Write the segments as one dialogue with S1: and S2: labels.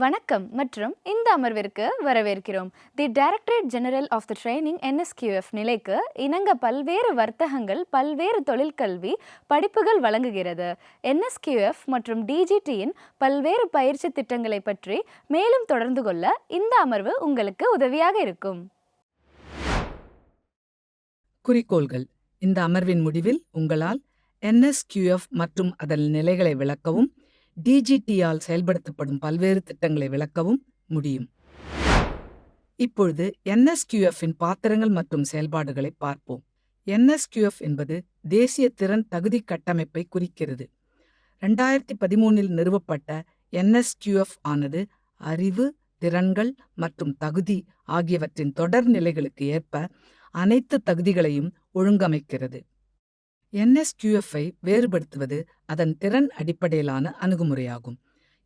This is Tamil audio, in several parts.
S1: வணக்கம் மற்றும் இந்த அமர்விற்கு வரவேற்கிறோம். The directorate general of the training NSQF நிலைக்கு இணங்க பல்வேறு வர்த்தகங்கள், பல்வேறு தொழிற்கல்வி படிப்புகள் வழங்குகிறது. NSQF மற்றும் DGTயின் பல்வேறு பயிற்சி திட்டங்களை பற்றி மேலும் தொடர்ந்து கொள்ள இந்த அமர்வு உங்களுக்கு உதவியாக இருக்கும்.
S2: குறிக்கோள்கள். இந்த அமர்வின் முடிவில் உங்களால் NSQF மற்றும் அதன் நிலைகளை விளக்கவும், DGTயால் செயல்படுத்தப்படும் பல்வேறு திட்டங்களை விளக்கவும் முடியும். இப்பொழுது NSQFஇன் பாத்திரங்கள் மற்றும் செயல்பாடுகளை பார்ப்போம். NSQF என்பது தேசிய திறன் தகுதி கட்டமைப்பை குறிக்கிறது. 2013இல் நிறுவப்பட்ட NSQF ஆனது அறிவு, திறன்கள் மற்றும் தகுதி ஆகியவற்றின் தொடர் நிலைகளுக்கு ஏற்ப அனைத்து தகுதிகளையும் ஒழுங்கமைக்கிறது. NSQFஐ வேறுபடுத்துவது அதன் திறன் அடிப்படையிலான அணுகுமுறையாகும்.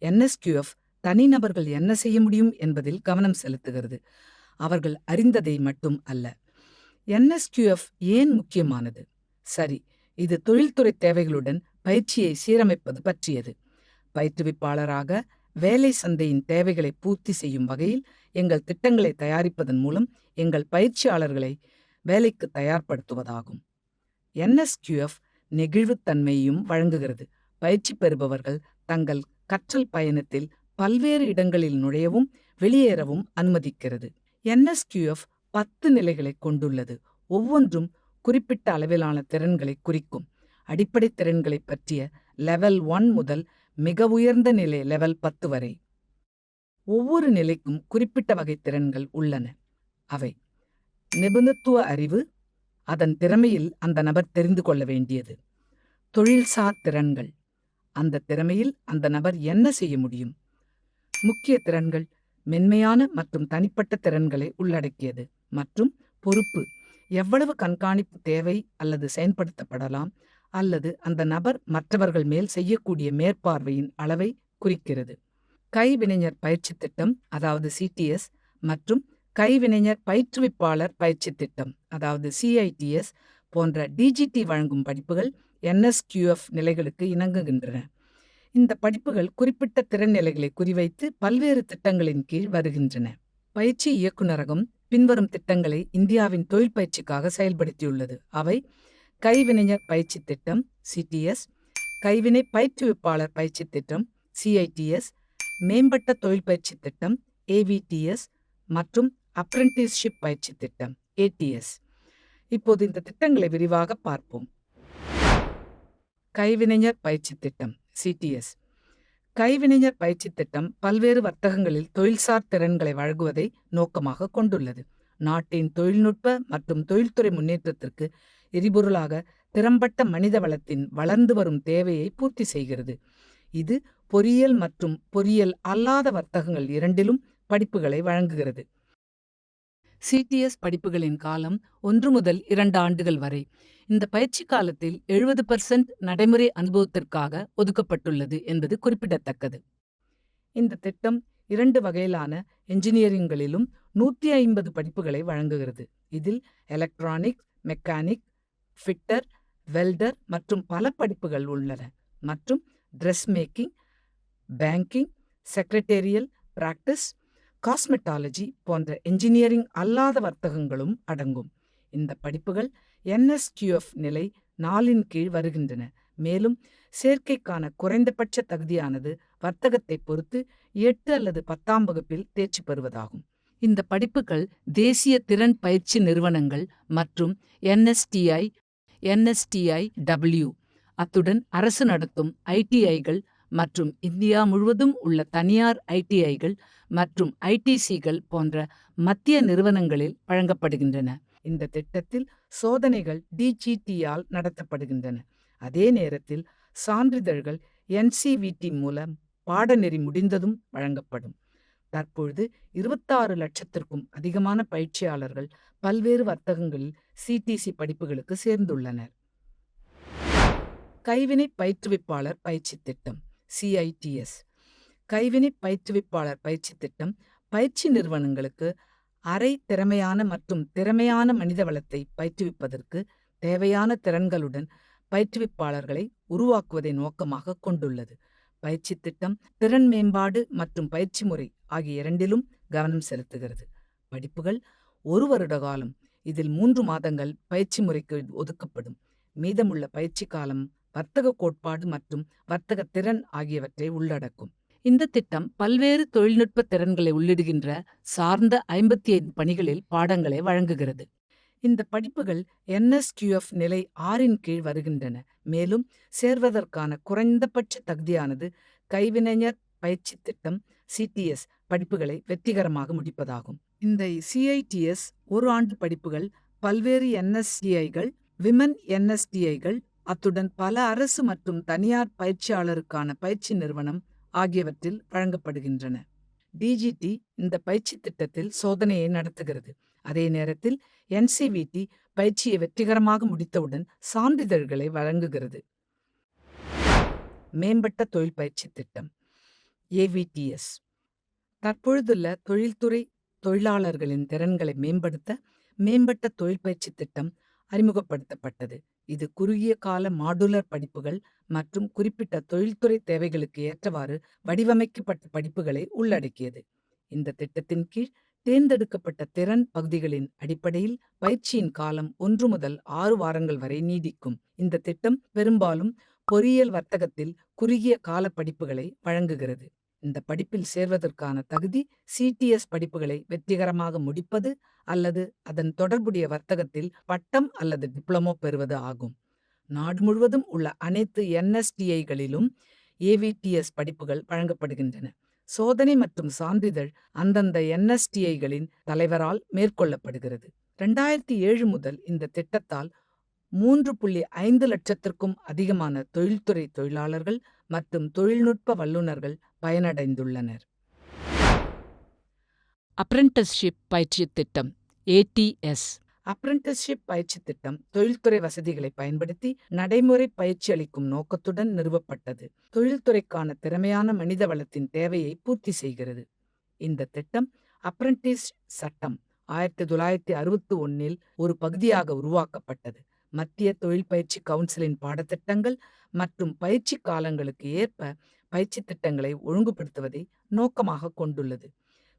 S2: NSQF தனிநபர்கள் என்ன செய்ய முடியும் என்பதில் கவனம் செலுத்துகிறது, அவர்கள் அறிந்ததை மட்டும் அல்ல. NSQF ஏன் முக்கியமானது? சரி, இது தொழில்துறை தேவைகளுடன் பயிற்சியை சீரமைப்பது பற்றியது. பயிற்றுவிப்பாளராக வேலை சந்தையின் தேவைகளை பூர்த்தி செய்யும் வகையில் எங்கள் திட்டங்களை தயாரிப்பதன் மூலம் எங்கள் பயிற்சியாளர்களை வேலைக்கு தயார்படுத்துவதாகும். NSQF நெகிழ்வுத்தன்மையையும் வழங்குகிறது. பயிற்சி பெறுபவர்கள் தங்கள் கற்றல் பயணத்தில் பல்வேறு இடங்களில் நுழையவும் வெளியேறவும் அனுமதிக்கிறது. NSQF 10 நிலைகளை கொண்டுள்ளது. ஒவ்வொன்றும் குறிப்பிட்ட அளவிலான திறன்களை குறிக்கும். அடிப்படை திறன்களை பற்றிய லெவல் 1 முதல் மிக உயர்ந்த நிலை லெவல் 10 வரை. ஒவ்வொரு நிலைக்கும் குறிப்பிட்ட வகை திறன்கள் உள்ளன. அவை: நிபுணத்துவ அறிவு, அதன் திறமையில் அந்த நபர் தெரிந்து கொள்ள வேண்டியது. தொழில்சார் திறன்கள், அந்த திறமையில் அந்த நபர் என்ன செய்ய முடியும். முக்கிய திறன்கள் மென்மையான மற்றும் தனிப்பட்ட திறன்களை உள்ளடக்கியது. மற்றும் பொறுப்பு, எவ்வளவு கண்காணிப்பு தேவை அல்லது செயல்படுத்தப்படலாம் அல்லது அந்த நபர் மற்றவர்கள் மேல் செய்யக்கூடிய மேற்பார்வையின் அளவை குறிக்கிறது. கைவினைஞர் பயிற்சி திட்டம், அதாவது CTS, மற்றும் கைவினைஞர் பயிற்றுவிப்பாளர் பயிற்சி திட்டம், அதாவது CITS போன்ற DGT வழங்கும் படிப்புகள் NSQF நிலைகளுக்கு இணங்குகின்றன. இந்த படிப்புகள் குறிப்பிட்ட திறன் நிலைகளை குறிவைத்து பல்வேறு திட்டங்களின் கீழ் வருகின்றன. பயிற்சி இயக்குநரகம் பின்வரும் திட்டங்களை இந்தியாவின் தொழில் பயிற்சிக்காக செயல்படுத்தியுள்ளது. அவை: கைவினைஞர் பயிற்சி திட்டம் CTS, கைவினை பயிற்றுவிப்பாளர் பயிற்சி திட்டம் CITS, மேம்பட்ட தொழில் பயிற்சி திட்டம் AVTS மற்றும் அப்ரெண்டிஸ்ஷிப் பயிற்சி திட்டம் ATS. இப்போது இந்த திட்டங்களை விரிவாக பார்ப்போம். கைவினைஞர் பயிற்சி திட்டம் CTS. கைவினைஞர் பயிற்சி திட்டம் பல்வேறு வர்த்தகங்களில் தொழில்சார் திறன்களை வழங்குவதை நோக்கமாக கொண்டுள்ளது. நாட்டின் தொழில்நுட்ப மற்றும் தொழில்துறை முன்னேற்றத்திற்கு எரிபொருளாக திறம்பட்ட மனித வளத்தின் வளர்ந்து வரும் தேவையை பூர்த்தி செய்கிறது. இது பொறியியல் மற்றும் பொறியியல் அல்லாத வர்த்தகங்கள் இரண்டிலும் படிப்புகளை வழங்குகிறது. CTS படிப்புகளின் காலம் 1 முதல் 2 ஆண்டுகள் வரை. இந்த பயிற்சி காலத்தில் 70% நடைமுறை அனுபவத்திற்காக ஒதுக்கப்பட்டுள்ளது என்பது குறிப்பிடத்தக்கது. இந்த திட்டம் 2 வகையிலான என்ஜினியரிங்களிலும் 150 படிப்புகளை வழங்குகிறது. இதில் எலக்ட்ரானிக்ஸ், மெக்கானிக், ஃபிட்டர், வெல்டர் மற்றும் பல படிப்புகள் உள்ளன. மற்றும் dress making, banking, secretarial practice, cosmetology போன்ற என்ஜினியரிங் அல்லாத வர்த்தகங்களும் அடங்கும். இந்த படிப்புகள் NSQF நிலை 4இன் கீழ் வருகின்றன. மேலும் சேர்க்கைக்கான குறைந்தபட்ச தகுதியானது வர்த்தகத்தை பொறுத்து 8 அல்லது 10ஆம் வகுப்பில் தேர்ச்சி பெறுவதாகும். இந்த படிப்புகள் தேசிய திறன் பயிற்சி நிறுவனங்கள் மற்றும் NSTI, NSTIW, அத்துடன் அரசு நடத்தும் ITIகள் மற்றும் இந்தியா முழுவதும் உள்ள தனியார் ITIகள் மற்றும் ITCகள் போன்ற மத்திய நிறுவனங்களில் வழங்கப்படுகின்றன. இந்த திட்டத்தில் சோதனைகள் DGTயால் நடத்தப்படுகின்றன. அதே நேரத்தில் சான்றிதழ்கள் NCVT மூலம் பாடநெறி முடிந்ததும் வழங்கப்படும். தற்பொழுது 26 லட்சத்திற்கும் அதிகமான பயிற்சியாளர்கள் பல்வேறு வர்த்தகங்களில் CTC படிப்புகளுக்கு சேர்ந்துள்ளனர். கைவினை பயிற்றுவிப்பாளர் பயிற்சி திட்டம் CITS. கைவினை பயிற்றுவிப்பாளர் பயிற்சி திட்டம் பயிற்சி நிறுவனங்களுக்கு அரை திறமையான மற்றும் திறமையான மனித வளத்தை பயிற்றுவிப்பதற்கு தேவையான திறன்களுடன் பயிற்றுவிப்பாளர்களை உருவாக்குவதை நோக்கமாக கொண்டுள்ளது. பயிற்சி திட்டம் திறன் மேம்பாடு மற்றும் பயிற்சி முறை ஆகிய இரண்டிலும் கவனம் செலுத்துகிறது. படிப்புகள் 1 வருட காலம். இதில் 3 மாதங்கள் பயிற்சி முறைக்கு ஒதுக்கப்படும். மீதமுள்ள பயிற்சி காலம் வர்த்தக கோட்பாடு மற்றும் வர்த்தக திறன் ஆகியவற்றை உள்ளடக்கும். இந்த திட்டம் பல்வேறு தொழில்நுட்ப திறன்களை உள்ளிடுகின்ற சார்ந்த 55 பணிகளில் பாடங்களை வழங்குகிறது. இந்த படிப்புகள் NSQF நிலை 6 கீழ் வருகின்றன. மேலும் சேர்வதற்கான குறைந்தபட்ச தகுதியானது கைவினைஞர் பயிற்சி திட்டம் CTS படிப்புகளை வெற்றிகரமாக முடிப்பதாகும். இந்த CITS 1 ஆண்டு படிப்புகள் பல்வேறு NSTIகள், விமன் NSTIகள், அத்துடன் பல அரசு மற்றும் தனியார் பயிற்சியாளருக்கான பயிற்சி நிறுவனம் ஆகியவற்றில் வழங்கப்படுகின்றன. DGT இந்த பயிற்சி திட்டத்தில் சோதனையை நடத்துகிறது. அதே நேரத்தில் NCVT பயிற்சியை வெற்றிகரமாக முடித்தவுடன் சான்றிதழ்களை வழங்குகிறது. மேம்பட்ட தொழில் பயிற்சி திட்டம் AVTS தற்பொழுதுள்ள தொழில்துறை தொழிலாளர்களின் திறன்களை மேம்படுத்த மேம்பட்ட தொழில் பயிற்சி திட்டம் அறிமுகப்படுத்தப்பட்டது. இது குறுகிய கால மாடுலர் படிப்புகள் மற்றும் குறிப்பிட்ட தொழில்துறை தேவைகளுக்கு ஏற்றவாறு வடிவமைக்கப்பட்ட படிப்புகளை உள்ளடக்கியது. இந்த திட்டத்தின் கீழ் தேர்ந்தெடுக்கப்பட்ட திறன் பகுதிகளின் அடிப்படையில் பயிற்சியின் காலம் 1 முதல் 6 வாரங்கள் வரை நீடிக்கும். இந்த திட்டம் பெரும்பாலும் பொறியியல் வர்த்தகத்தில் குறுகிய கால படிப்புகளை வழங்குகிறது. இந்த படிப்பில் சேர்வதற்கான தகுதி CTS படிப்புகளை வெற்றிகரமாக முடிப்பது அல்லது அதன் தொடர்புடைய வர்த்தகத்தில் பட்டம் அல்லது டிப்ளமோ பெறுவது ஆகும். நாடு முழுவதும் உள்ள அனைத்து NSTIகளிலும் AVTS படிப்புகள் வழங்கப்படுகின்றன. சோதனை மற்றும் சான்றிதழ் அந்தந்த NSTIகளின் தலைவரால் மேற்கொள்ளப்படுகிறது. 2007 முதல் இந்த திட்டத்தால் 3.5 லட்சத்திற்கும் அதிகமான தொழில்துறை தொழிலாளர்கள் மற்றும் தொழில்நுட்ப வல்லுநர்கள் பயனடைந்துள்ளனர். அப்ரெண்டிஸ்ஷிப் பயிற்சி திட்டம் ATS அப்ரெண்டிஸ்ஷிப் பயிற்சி திட்டம் தொழில்துறை வசதிகளை பயன்படுத்தி நடைமுறை பயிற்சி அளிக்கும் நோக்கத்துடன் நிறுவப்பட்டது. தொழில்துறைக்கான திறமையான மனித வளத்தின் தேவையை பூர்த்தி செய்கிறது. இந்த திட்டம் அப்ரெண்டிஸ் சட்டம் 1961 ஒரு பகுதியாக உருவாக்கப்பட்டது. மத்திய தொழில் பயிற்சி கவுன்சிலின் பாடத்திட்டங்கள் மற்றும் பயிற்சி காலங்களுக்கு ஏற்ப பயிற்சி திட்டங்களை ஒழுங்குபடுத்துவதை நோக்கமாக கொண்டுள்ளது.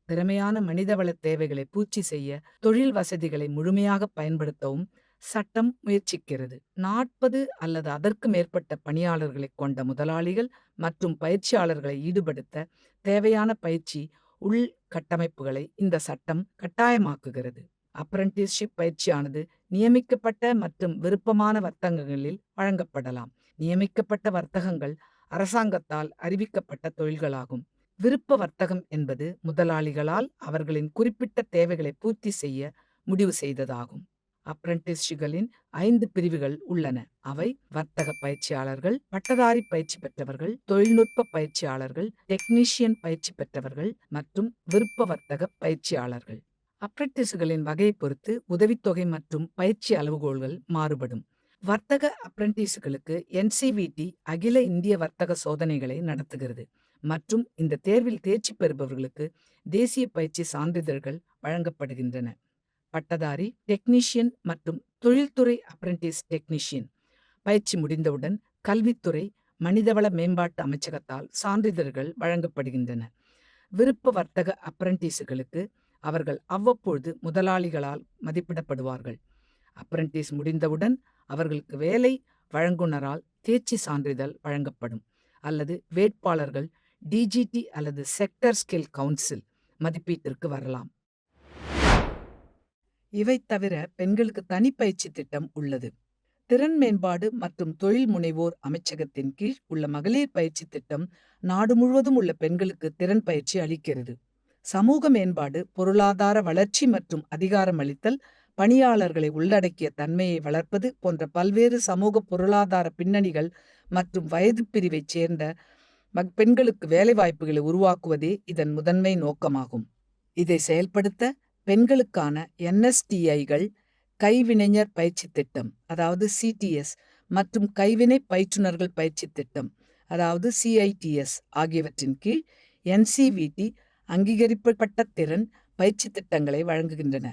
S2: திறமையான மனிதவள தேவைகளை பூர்த்தி செய்ய தொழில் வசதிகளை முழுமையாக பயன்படுத்தவும் சட்டம் முயற்சிக்கிறது. 40 அல்லது அதற்கு மேற்பட்ட பணியாளர்களை கொண்ட முதலாளிகள் மற்றும் பயிற்சியாளர்களை ஈடுபடுத்த தேவையான பயிற்சி உள்கட்டமைப்புகளை இந்த சட்டம் கட்டாயமாக்குகிறது. அப்ரெண்டிஸ்ஷிப் பயிற்சியானது நியமிக்கப்பட்ட மற்றும் விருப்பமான வர்த்தகங்களில் வழங்கப்படலாம். நியமிக்கப்பட்ட வர்த்தகங்கள் அரசாங்கத்தால் அறிவிக்கப்பட்ட தொழில்களாகும். விருப்ப வர்த்தகம் என்பது முதலாளிகளால் அவர்களின் குறிப்பிட்ட தேவைகளை பூர்த்தி செய்ய முடிவு செய்ததாகும். அப்ரெண்டிஸ்களின் 5 பிரிவுகள் உள்ளன. அவை வர்த்தக பயிற்சியாளர்கள், பட்டதாரி பயிற்சி பெற்றவர்கள், தொழில்நுட்ப பயிற்சியாளர்கள், டெக்னீஷியன் பயிற்சி பெற்றவர்கள் மற்றும் விருப்ப வர்த்தக பயிற்சியாளர்கள். அப்ரெண்டிஸ்களின் வகையை பொறுத்து உதவித்தொகை மற்றும் பயிற்சி அளவுகோல்கள் மாறுபடும். வர்த்தக அப்ரெண்டிஸ்களுக்கு NCVT அகில இந்திய வர்த்தக சோதனைகளை நடத்துகிறது மற்றும் இந்த தேர்வில் தேர்ச்சி பெறுபவர்களுக்கு தேசிய பயிற்சி சான்றிதழ்கள் வழங்கப்படுகின்றன. பட்டதாரி, டெக்னீஷியன் மற்றும் தொழில்துறை அப்ரெண்டிஸ் டெக்னீஷியன் பயிற்சி முடிந்தவுடன் கல்வித்துறை, மனிதவள மேம்பாட்டு அமைச்சகத்தால் சான்றிதழ்கள் வழங்கப்படுகின்றன. விருப்ப வர்த்தக அப்ரெண்டிஸ்களுக்கு அவர்கள் அவ்வப்பொழுது முதலாளிகளால் மதிப்பிடப்படுவார்கள். அப்ரெண்டிஸ் முடிந்தவுடன் அவர்களுக்கு வேலை வழங்குனரால் தேர்ச்சி சான்றிதழ் வழங்கப்படும் அல்லது வேட்பாளர்கள் DGT அல்லது செக்டர் ஸ்கில் கவுன்சில் மதிப்பீட்டிற்கு வரலாம். இவை தவிர பெண்களுக்கு தனி பயிற்சி திட்டம் உள்ளது. திறன் மேம்பாடு மற்றும் தொழில் முனைவோர் அமைச்சகத்தின் கீழ் உள்ள மகளிர் பயிற்சி திட்டம் நாடு முழுவதும் உள்ள பெண்களுக்கு திறன் பயிற்சி அளிக்கிறது. சமூக மேம்பாடு, பொருளாதார வளர்ச்சி மற்றும் அதிகாரமளித்தல், பணியாளர்களை உள்ளடக்கிய தன்மையை வளர்ப்பது போன்ற பல்வேறு சமூக பொருளாதார பின்னணிகள் மற்றும் வயது பிரிவைச் சேர்ந்த பெண்களுக்கு வேலைவாய்ப்புகளை உருவாக்குவதே இதன் முதன்மை நோக்கமாகும். இதை செயல்படுத்த பெண்களுக்கான NSTIகள், கைவினைஞர் பயிற்சி திட்டம் அதாவது CTS மற்றும் கைவினை பயிற்றுனர்கள் பயிற்சி திட்டம் அதாவது CITS ஆகியவற்றின் கீழ் NCVT அங்கீகரிக்கப்பட்ட திறன் பயிற்சி திட்டங்களை வழங்குகின்றன.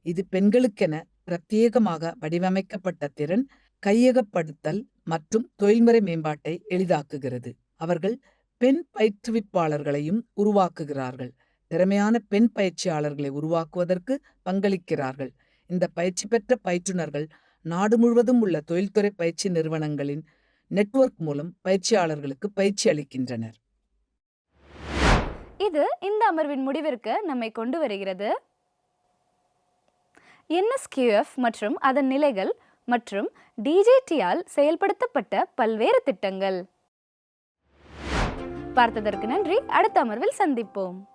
S2: இது பெண்களுக்கென பிரத்யேகமாக வடிவமைக்கப்பட்ட திறன், கையகப்படுத்தல் மற்றும் தொழில்முறை மேம்பாட்டை எளிதாக்குகிறது. அவர்கள் பெண் பயிற்றுவிப்பாளர்களையும் உருவாக்குகிறார்கள். திறமையான பெண் பயிற்சியாளர்களை உருவாக்குவதற்கு பங்களிக்கிறார்கள். இந்த பயிற்சி பெற்ற பயிற்றுனர்கள் நாடு முழுவதும் உள்ள தொழில்துறை பயிற்சி நிறுவனங்களின் நெட்வொர்க் மூலம் பயிற்சியாளர்களுக்கு பயிற்சி அளிக்கின்றனர்.
S1: இது இந்த அமர்வின் முடிவிற்கு நம்மை கொண்டு வருகிறது. NSQF மற்றும் அதன் நிலைகள் மற்றும் DGTயால் செயல்படுத்தப்பட்ட பல்வேறு திட்டங்கள். பார்த்ததற்கு நன்றி. அடுத்த அமர்வில் சந்திப்போம்.